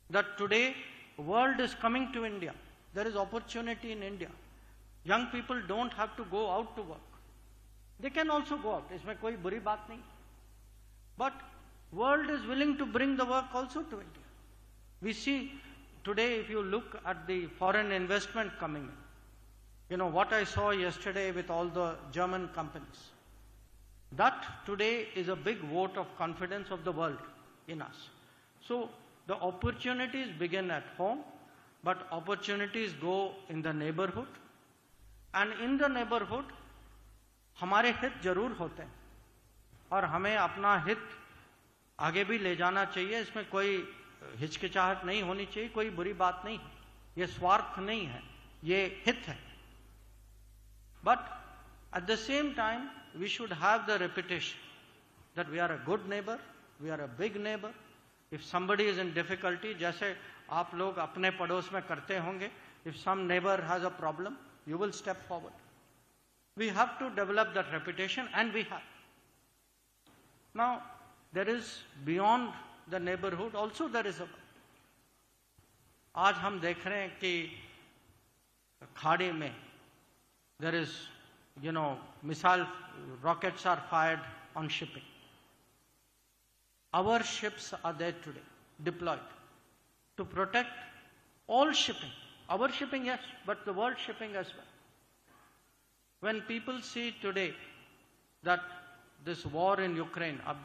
that today world is coming to India. There is opportunity in India. Young people don't have to go out to work. They can also go out. इसमें कोई बुरी बात नहीं. But world is willing to bring the work also to India. We see today, if you look at the foreign investment coming in, you know what I saw yesterday with all the German companies. That today is a big vote of confidence of the world in us. So the opportunities begin at home, but opportunities go in the neighborhood. And in the neighborhood, हमारे हित जरूर होते हैं और हमें अपना हित आगे भी ले जाना चाहिए. इसमें कोई हिचकिचाहट नहीं होनी चाहिए, कोई बुरी बात नहीं. ये स्वार्थ नहीं है, ये हित है. But at the same time, we should have the reputation that we are a good neighbor, we are a big neighbor. If somebody is in difficulty, जैसे आप लोग अपने पड़ोस में करते होंगे, if some neighbor has a problem, you will step forward. We have to develop that reputation, and we have. Now, there is beyond the neighborhood also there is a. आज हम देख रहे हैं कि खाड़ी में there is, you know, missile rockets are fired on shipping. Our ships are there today, deployed, to protect all shipping. Our shipping, yes, but the world shipping as well. When people see today that this war in Ukraine, अब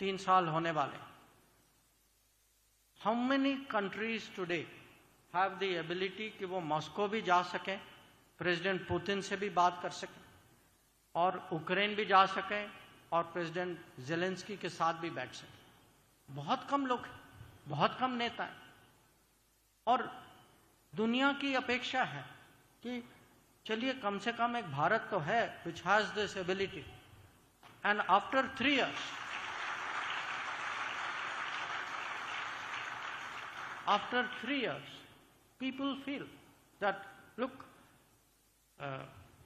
3 साल होने वाले, how many countries today have the ability कि वो Moscow भी जा सकें, president Putin से भी बात कर सकें, और यूक्रेन भी जा सकें, और प्रेसिडेंट ज़ेलेंस्की के साथ भी बैठ सकें? बहुत कम लोग हैं, बहुत कम नेता हैं. और दुनिया की अपेक्षा है कि चलिए कम से कम एक भारत तो है which has this ability. And after 3 years, people feel that look,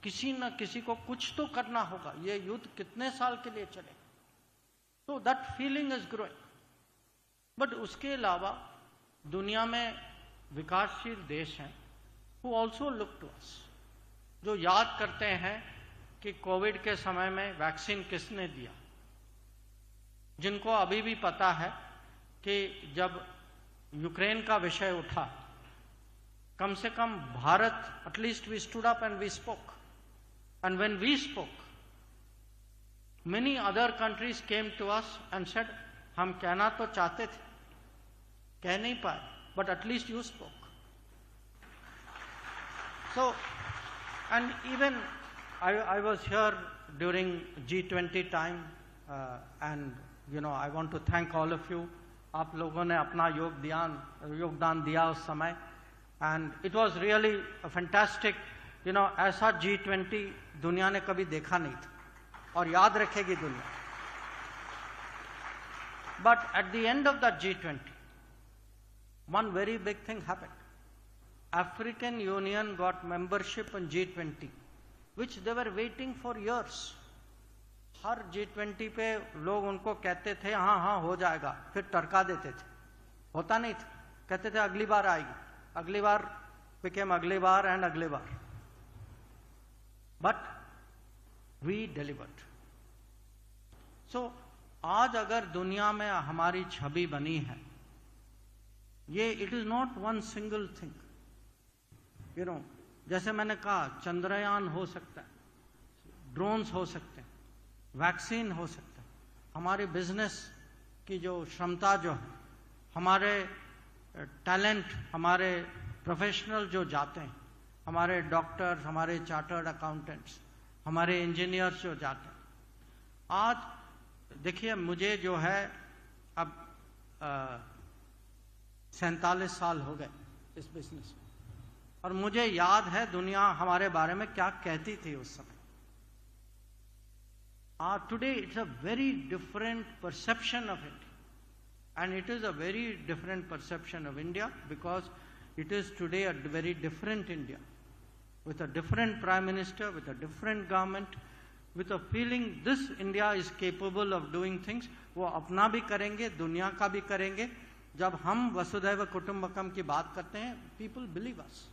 किसी न किसी को कुछ तो करना होगा, ये युद्ध कितने साल के लिए चलेगा. So that feeling is growing. But उसके अलावा दुनिया में विकासशील देश हैं who also look to us, जो याद करते हैं कि कोविड के समय में वैक्सीन किसने दिया, जिनको अभी भी पता है कि जब यूक्रेन का विषय उठा, कम से कम Bharat, at least we stood up and we spoke. And when we spoke, many other countries came to us and said, हम कहना तो चाहते थे, कह नहीं पाए, but at least you spoke. So, and even I was here during G20 time, and you know, I want to thank all of you. आप लोगों ने अपना योगदान दिया उस समय, and it was really a fantastic, you know, ऐसा G20 दुनिया ने कभी देखा नहीं था और याद रखेगी दुनिया. But at the end of that G20, one very big thing happened. African Union got membership in G20, which they were waiting for years. Her G20 पे लोग उनको कहते थे हाँ हाँ हो जाएगा, फिर टरका देते थे, होता नहीं था, कहते थे अगली बार आएगी, अगली बार became अगली बार and अगली बार. But we delivered. So आज अगर दुनिया में हमारी छवि बनी है, ये it is not one single thing. You know, जैसे मैंने कहा, चंद्रयान हो सकता है, ड्रोन्स हो सकते हैं, वैक्सीन हो सकता है, हमारे बिजनेस की जो क्षमता जो है, हमारे टैलेंट, हमारे प्रोफेशनल जो जाते हैं, हमारे डॉक्टर्स, हमारे चार्टर्ड अकाउंटेंट्स, हमारे इंजीनियर्स जो जाते हैं. आज देखिए, मुझे जो है अब 47 साल हो गए इस बिजनेस में, और मुझे याद है दुनिया हमारे बारे में क्या कहती थी उस समय. Today it's a very different perception of India, and it is a very different perception of India because it is today a very different India, with a different Prime Minister, with a different government, with a feeling this India is capable of doing things. वो अपना भी करेंगे, दुनिया का भी करेंगे, जब हम वसुधैव कुटुंबकम की बात करते हैं, पीपल बिलीव अस।